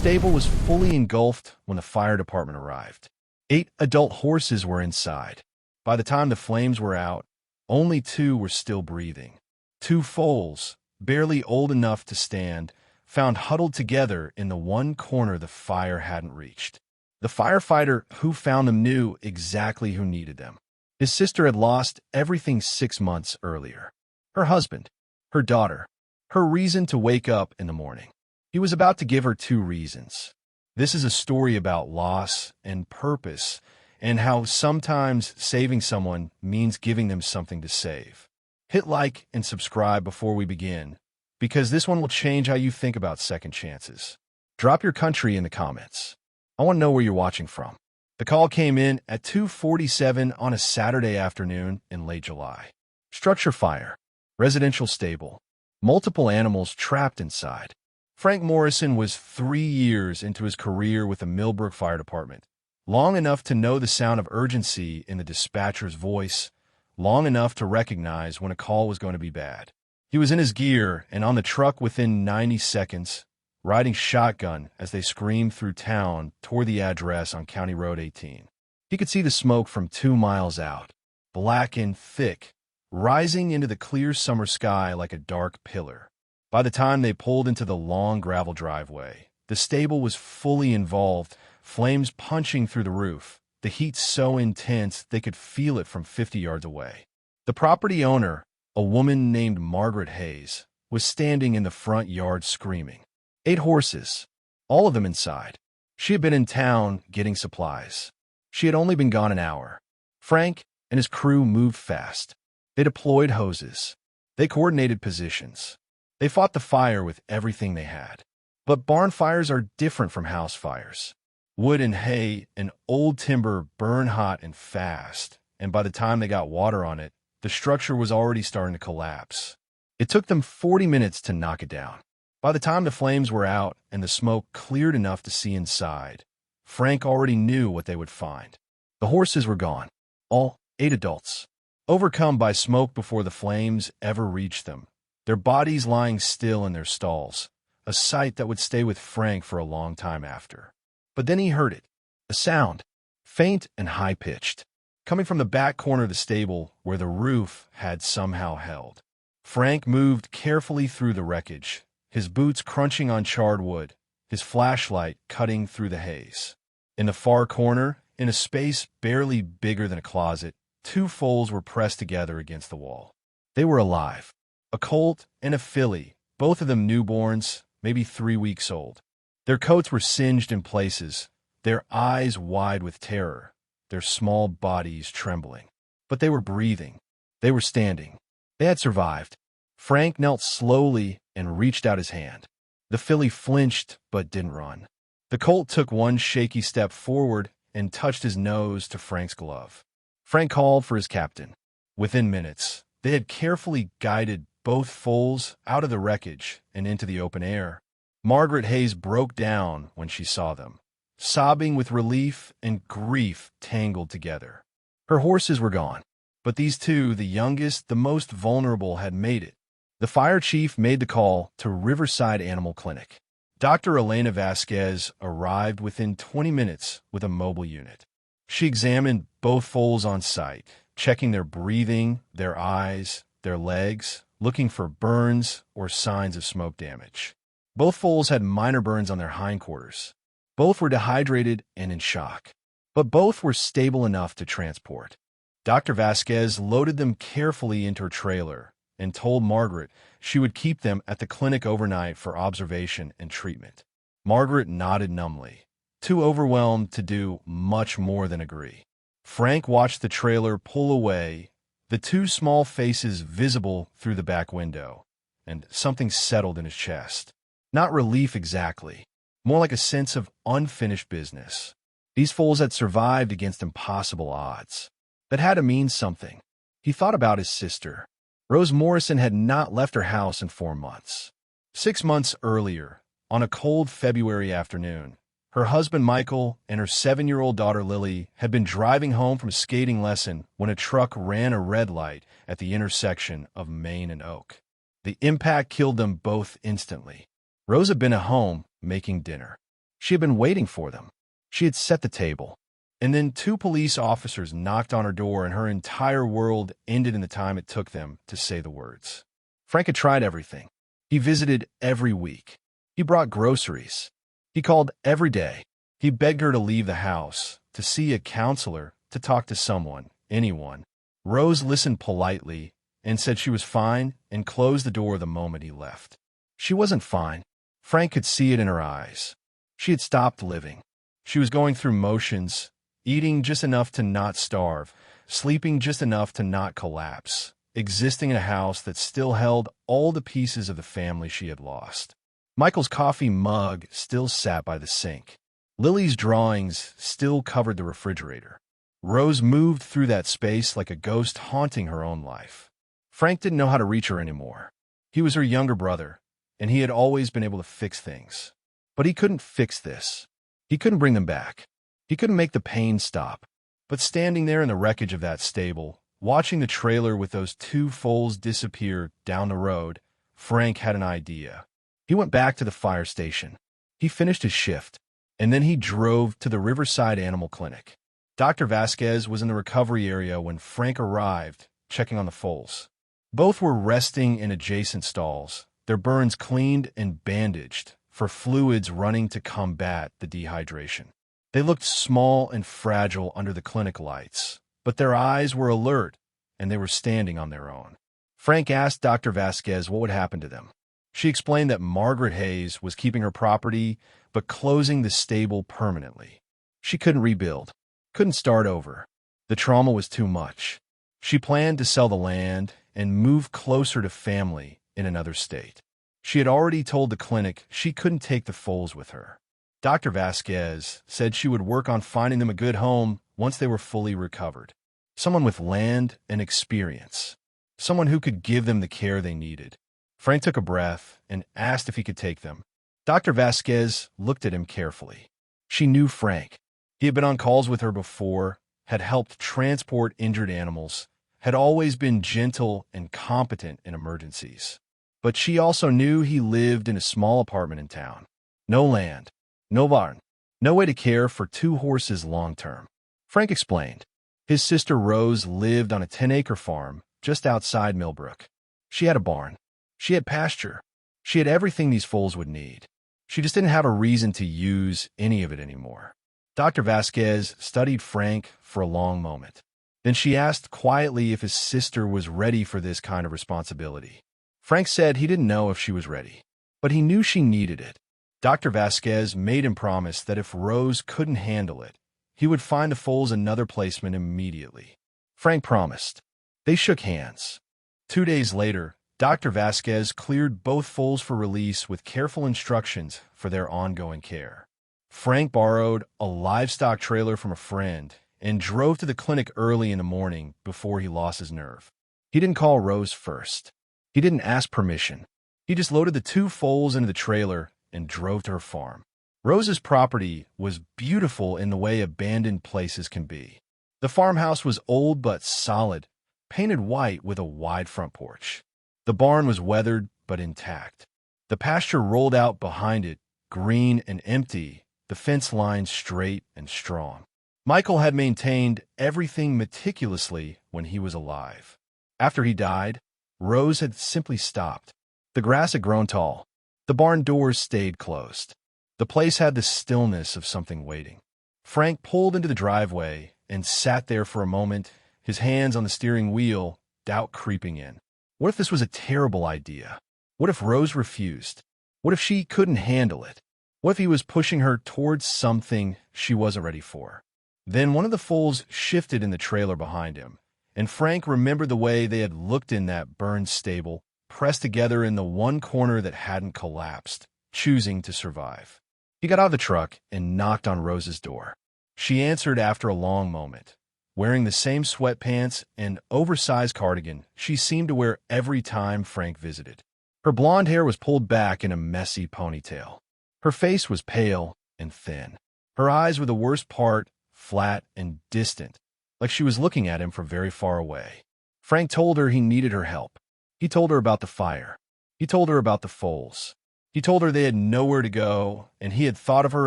stable was fully engulfed when the fire department arrived. 8 adult horses were inside. By the time the flames were out, only 2 were still breathing. 2 foals, barely old enough to stand, found huddled together in the one corner the fire hadn't reached. The firefighter who found them knew exactly who needed them. His sister had lost everything 6 months earlier. Her husband, her daughter, her reason to wake up in the morning. He was about to give her 2 reasons. This is a story about loss and purpose, and how sometimes saving someone means giving them something to save. Hit like and subscribe before we begin, because this one will change how you think about second chances. Drop your country in the comments. I want to know where you're watching from. The call came in at 2:47 on a Saturday afternoon in late July. Structure fire. Residential stable. Multiple animals trapped inside. Frank Morrison was 3 years into his career with the Millbrook Fire Department. Long enough to know the sound of urgency in the dispatcher's voice, long enough to recognize when a call was going to be bad. He was in his gear and on the truck within 90 seconds, riding shotgun as they screamed through town toward the address on County Road 18. He could see the smoke from 2 miles out, black and thick, rising into the clear summer sky like a dark pillar. By the time they pulled into the long gravel driveway, the stable was fully involved, flames punching through the roof, the heat so intense they could feel it from 50 yards away. The property owner, a woman named Margaret Hayes, was standing in the front yard screaming. 8 horses, all of them inside. She had been in town getting supplies. She had only been gone an hour. Frank and his crew moved fast. They deployed hoses. They coordinated positions. They fought the fire with everything they had. But barn fires are different from house fires. Wood and hay and old timber burn hot and fast, and by the time they got water on it, the structure was already starting to collapse. It took them 40 minutes to knock it down. By the time the flames were out and the smoke cleared enough to see inside, Frank already knew what they would find. The horses were gone, all 8 adults, overcome by smoke before the flames ever reached them, their bodies lying still in their stalls, a sight that would stay with Frank for a long time after. But then he heard it, a sound, faint and high-pitched, coming from the back corner of the stable where the roof had somehow held. Frank moved carefully through the wreckage, his boots crunching on charred wood, his flashlight cutting through the haze. In the far corner, in a space barely bigger than a closet, 2 foals were pressed together against the wall. They were alive. A colt and a filly, both of them newborns, maybe 3 weeks old. Their coats were singed in places, their eyes wide with terror, their small bodies trembling. But they were breathing. They were standing. They had survived. Frank knelt slowly and reached out his hand. The filly flinched but didn't run. The colt took one shaky step forward and touched his nose to Frank's glove. Frank called for his captain. Within minutes, they had carefully guided both foals out of the wreckage and into the open air. Margaret Hayes broke down when she saw them, sobbing with relief and grief tangled together. Her horses were gone, but these 2, the youngest, the most vulnerable, had made it. The fire chief made the call to Riverside Animal Clinic. Dr. Elena Vasquez arrived within 20 minutes with a mobile unit. She examined both foals on site, checking their breathing, their eyes, their legs, looking for burns or signs of smoke damage. Both foals had minor burns on their hindquarters. Both were dehydrated and in shock, but both were stable enough to transport. Dr. Vasquez loaded them carefully into her trailer and told Margaret she would keep them at the clinic overnight for observation and treatment. Margaret nodded numbly, too overwhelmed to do much more than agree. Frank watched the trailer pull away, the 2 small faces visible through the back window, and something settled in his chest. Not relief exactly, more like a sense of unfinished business. These foals had survived against impossible odds. That had to mean something. He thought about his sister. Rose Morrison had not left her house in 4 months. 6 months earlier, on a cold February afternoon, her husband Michael and her 7-year-old daughter Lily had been driving home from a skating lesson when a truck ran a red light at the intersection of Main and Oak. The impact killed them both instantly. Rose had been at home making dinner. She had been waiting for them. She had set the table. And then 2 police officers knocked on her door, and her entire world ended in the time it took them to say the words. Frank had tried everything. He visited every week. He brought groceries. He called every day. He begged her to leave the house, to see a counselor, to talk to someone, anyone. Rose listened politely and said she was fine and closed the door the moment he left. She wasn't fine. Frank could see it in her eyes. She had stopped living. She was going through motions, eating just enough to not starve, sleeping just enough to not collapse, existing in a house that still held all the pieces of the family she had lost. Michael's coffee mug still sat by the sink. Lily's drawings still covered the refrigerator. Rose moved through that space like a ghost haunting her own life. Frank didn't know how to reach her anymore. He was her younger brother, and he had always been able to fix things. But he couldn't fix this. He couldn't bring them back. He couldn't make the pain stop. But standing there in the wreckage of that stable, watching the trailer with those 2 foals disappear down the road, Frank had an idea. He went back to the fire station. He finished his shift, and then he drove to the Riverside Animal Clinic. Dr. Vasquez was in the recovery area when Frank arrived, checking on the foals. Both were resting in adjacent stalls, their burns cleaned and bandaged for fluids running to combat the dehydration. They looked small and fragile under the clinic lights, but their eyes were alert, and they were standing on their own. Frank asked Dr. Vasquez what would happen to them. She explained that Margaret Hayes was keeping her property, but closing the stable permanently. She couldn't rebuild, couldn't start over. The trauma was too much. She planned to sell the land and move closer to family in another state. She had already told the clinic she couldn't take the foals with her. Dr. Vasquez said she would work on finding them a good home once they were fully recovered. Someone with land and experience. Someone who could give them the care they needed. Frank took a breath and asked if he could take them. Dr. Vasquez looked at him carefully. She knew Frank. He had been on calls with her before, had helped transport injured animals, had always been gentle and competent in emergencies. But she also knew he lived in a small apartment in town. No land, no barn, no way to care for 2 horses long-term. Frank explained. His sister Rose lived on a 10-acre farm just outside Millbrook. She had a barn. She had pasture. She had everything these foals would need. She just didn't have a reason to use any of it anymore. Dr. Vasquez studied Frank for a long moment. Then she asked quietly if his sister was ready for this kind of responsibility. Frank said he didn't know if she was ready, but he knew she needed it. Dr. Vasquez made him promise that if Rose couldn't handle it, he would find the foals another placement immediately. Frank promised. They shook hands. 2 days later, Dr. Vasquez cleared both foals for release with careful instructions for their ongoing care. Frank borrowed a livestock trailer from a friend and drove to the clinic early in the morning before he lost his nerve. He didn't call Rose first. He didn't ask permission. He just loaded the 2 foals into the trailer and drove to her farm. Rose's property was beautiful in the way abandoned places can be. The farmhouse was old but solid, painted white with a wide front porch. The barn was weathered but intact. The pasture rolled out behind it, green and empty, the fence line straight and strong. Michael had maintained everything meticulously when he was alive. After he died, Rose had simply stopped. The grass had grown tall. The barn doors stayed closed. The place had the stillness of something waiting. Frank pulled into the driveway and sat there for a moment, his hands on the steering wheel, doubt creeping in. What if this was a terrible idea? What if Rose refused? What if she couldn't handle it? What if he was pushing her towards something she wasn't ready for? Then one of the foals shifted in the trailer behind him, and Frank remembered the way they had looked in that burned stable, pressed together in the one corner that hadn't collapsed, choosing to survive. He got out of the truck and knocked on Rose's door. She answered after a long moment. Wearing the same sweatpants and oversized cardigan she seemed to wear every time Frank visited. Her blonde hair was pulled back in a messy ponytail. Her face was pale and thin. Her eyes were the worst part, flat and distant, like she was looking at him from very far away. Frank told her he needed her help. He told her about the fire. He told her about the foals. He told her they had nowhere to go, and he had thought of her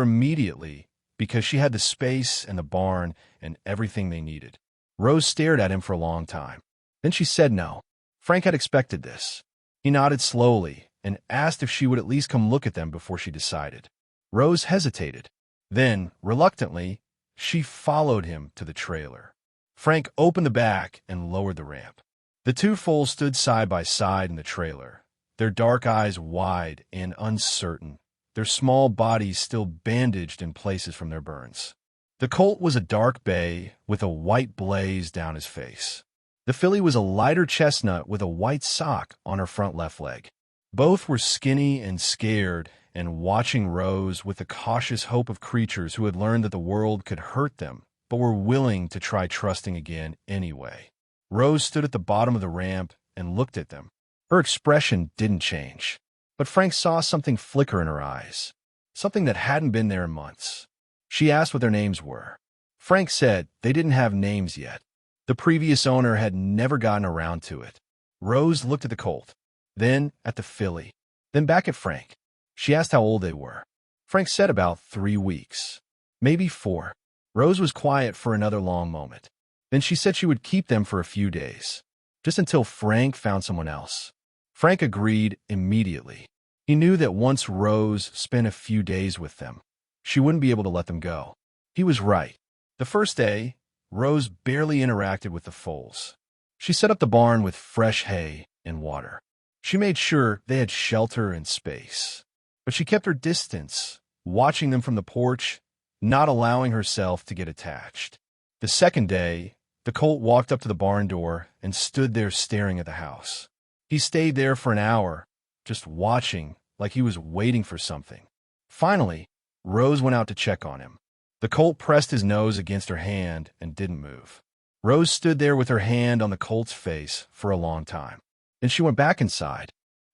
immediately because she had the space and the barn and everything they needed. Rose stared at him for a long time. Then she said no. Frank had expected this. He nodded slowly and asked if she would at least come look at them before she decided. Rose hesitated. Then, reluctantly, she followed him to the trailer. Frank opened the back and lowered the ramp. The two foals stood side by side in the trailer, their dark eyes wide and uncertain, their small bodies still bandaged in places from their burns. The colt was a dark bay with a white blaze down his face. The filly was a lighter chestnut with a white sock on her front left leg. Both were skinny and scared and watching Rose with the cautious hope of creatures who had learned that the world could hurt them, but were willing to try trusting again anyway. Rose stood at the bottom of the ramp and looked at them. Her expression didn't change, but Frank saw something flicker in her eyes, something that hadn't been there in months. She asked what their names were. Frank said they didn't have names yet. The previous owner had never gotten around to it. Rose looked at the colt, then at the filly, then back at Frank. She asked how old they were. Frank said about 3 weeks, maybe 4. Rose was quiet for another long moment. Then she said she would keep them for a few days, just until Frank found someone else. Frank agreed immediately. He knew that once Rose spent a few days with them, she wouldn't be able to let them go. He was right. The first day, Rose barely interacted with the foals. She set up the barn with fresh hay and water. She made sure they had shelter and space. But she kept her distance, watching them from the porch, not allowing herself to get attached. The second day, the colt walked up to the barn door and stood there staring at the house. He stayed there for an hour, just watching like he was waiting for something. Finally, Rose went out to check on him. The colt pressed his nose against her hand and didn't move. Rose stood there with her hand on the colt's face for a long time. Then she went back inside.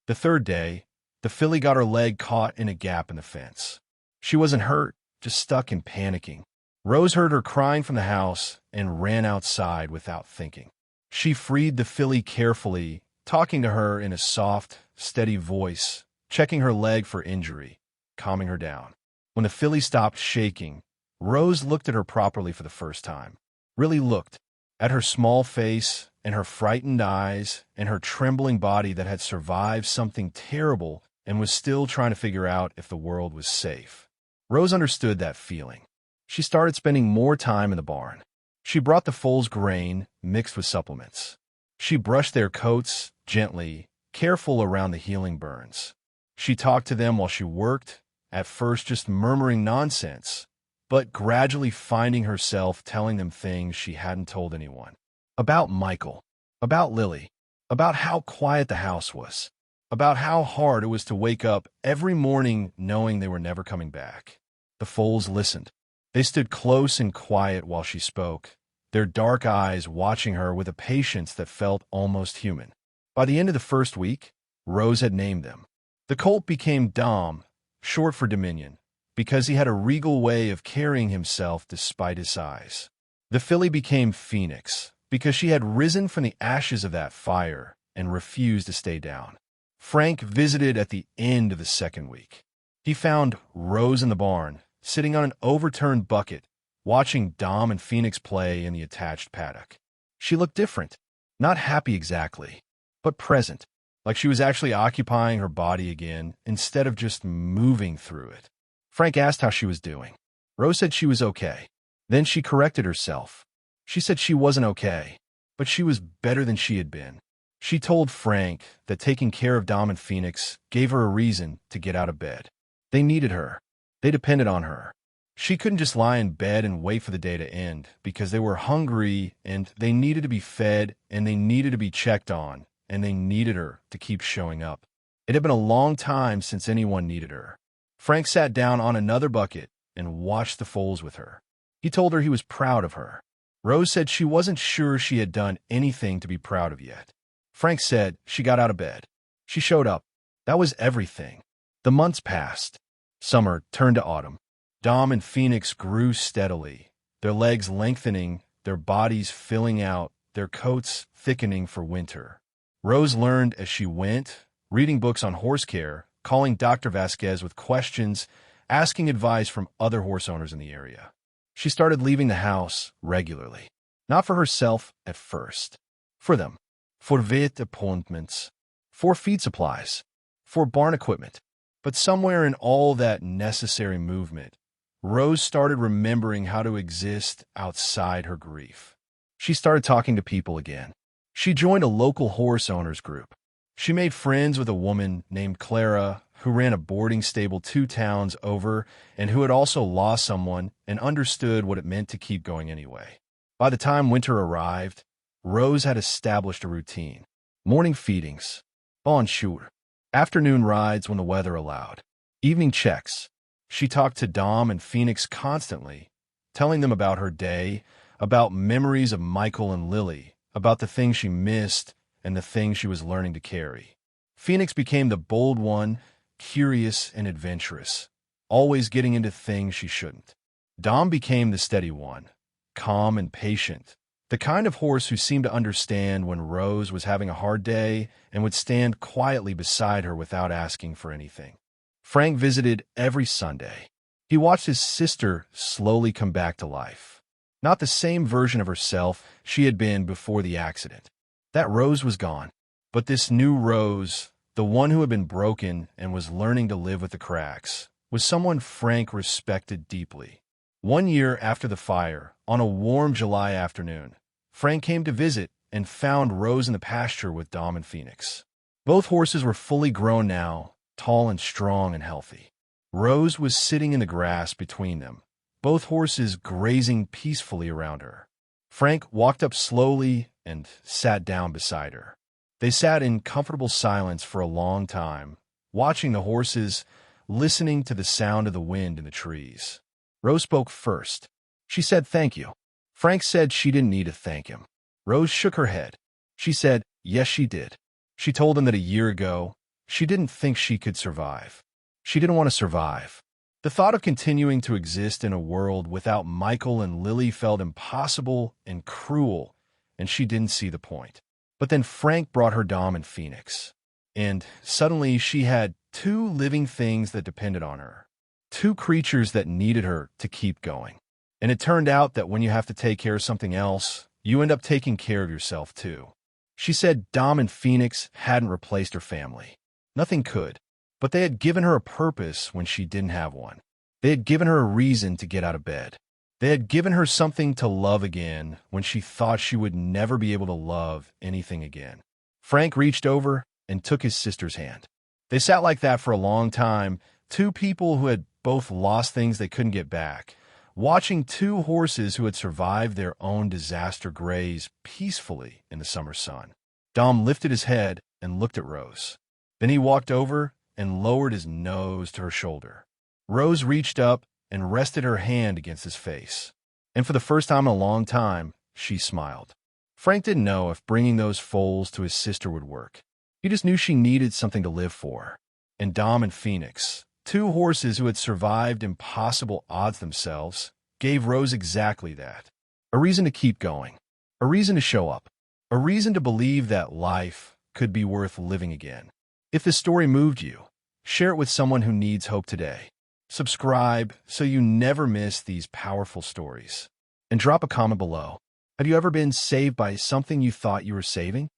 The third day, the filly got her leg caught in a gap in the fence. She wasn't hurt, just stuck and panicking. Rose heard her crying from the house and ran outside without thinking. She freed the filly carefully, talking to her in a soft, steady voice, checking her leg for injury, calming her down. When the filly stopped shaking, Rose looked at her properly for the first time. Really looked at her small face and her frightened eyes and her trembling body that had survived something terrible and was still trying to figure out if the world was safe. Rose understood that feeling. She started spending more time in the barn. She brought the foals grain mixed with supplements. She brushed their coats gently, careful around the healing burns. She talked to them while she worked, at first just murmuring nonsense, but gradually finding herself telling them things she hadn't told anyone. About Michael, about Lily, about how quiet the house was, about how hard it was to wake up every morning knowing they were never coming back. The foals listened. They stood close and quiet while she spoke, their dark eyes watching her with a patience that felt almost human. By the end of the first week, Rose had named them. The colt became Dom, short for Dominion, because he had a regal way of carrying himself despite his size. The filly became Phoenix, because she had risen from the ashes of that fire and refused to stay down. Frank visited at the end of the second week. He found Rose in the barn, sitting on an overturned bucket, watching Dom and Phoenix play in the attached paddock. She looked different, not happy exactly, but present, like she was actually occupying her body again instead of just moving through it. Frank asked how she was doing. Rose said she was okay. Then she corrected herself. She said she wasn't okay, but she was better than she had been. She told Frank that taking care of Dom and Phoenix gave her a reason to get out of bed. They needed her. They depended on her. She couldn't just lie in bed and wait for the day to end because they were hungry and they needed to be fed and they needed to be checked on and they needed her to keep showing up. It had been a long time since anyone needed her. Frank sat down on another bucket and watched the foals with her. He told her he was proud of her. Rose said she wasn't sure she had done anything to be proud of yet. Frank said she got out of bed. She showed up. That was everything. The months passed. Summer turned to autumn. Dom and Phoenix grew steadily, their legs lengthening, their bodies filling out, their coats thickening for winter. Rose learned as she went, reading books on horse care, calling Dr. Vasquez with questions, asking advice from other horse owners in the area. She started leaving the house regularly. Not for herself at first. For them. For vet appointments. For feed supplies. For barn equipment. But somewhere in all that necessary movement, Rose started remembering how to exist outside her grief. She started talking to people again. She joined a local horse owners group. She made friends with a woman named Clara who ran a boarding stable 2 towns over and who had also lost someone and understood what it meant to keep going anyway. By the time winter arrived, Rose had established a routine. Morning feedings, bonjour, afternoon rides when the weather allowed, evening checks. She talked to Dom and Phoenix constantly, telling them about her day, about memories of Michael and Lily, about the things she missed and the things she was learning to carry. Phoenix became the bold one, curious and adventurous, always getting into things she shouldn't. Dom became the steady one, calm and patient, the kind of horse who seemed to understand when Rose was having a hard day and would stand quietly beside her without asking for anything. Frank visited every Sunday. He watched his sister slowly come back to life. Not the same version of herself she had been before the accident. That Rose was gone. But this new Rose, the one who had been broken and was learning to live with the cracks, was someone Frank respected deeply. 1 year after the fire, on a warm July afternoon, Frank came to visit and found Rose in the pasture with Dom and Phoenix. Both horses were fully grown now, tall and strong and healthy. Rose was sitting in the grass between them, both horses grazing peacefully around her. Frank walked up slowly and sat down beside her. They sat in comfortable silence for a long time, watching the horses, listening to the sound of the wind in the trees. Rose spoke first. She said thank you. Frank said she didn't need to thank him. Rose shook her head. She said yes, she did. She told him that a year ago, she didn't think she could survive. She didn't want to survive. The thought of continuing to exist in a world without Michael and Lily felt impossible and cruel, and she didn't see the point. But then Frank brought her Dom and Phoenix, and suddenly she had 2 living things that depended on her, 2 creatures that needed her to keep going. And it turned out that when you have to take care of something else, you end up taking care of yourself too. She said Dom and Phoenix hadn't replaced her family. Nothing could. But they had given her a purpose when she didn't have one. They had given her a reason to get out of bed. They had given her something to love again when she thought she would never be able to love anything again. Frank reached over and took his sister's hand. They sat like that for a long time, 2 people who had both lost things they couldn't get back, watching 2 horses who had survived their own disaster graze peacefully in the summer sun. Dom lifted his head and looked at Rose. Then he walked over and lowered his nose to her shoulder. Rose reached up and rested her hand against his face. And for the first time in a long time, she smiled. Frank didn't know if bringing those foals to his sister would work. He just knew she needed something to live for. And Dom and Phoenix, 2 horses who had survived impossible odds themselves, gave Rose exactly that. A reason to keep going. A reason to show up. A reason to believe that life could be worth living again. If this story moved you, share it with someone who needs hope today. Subscribe so you never miss these powerful stories. And drop a comment below. Have you ever been saved by something you thought you were saving?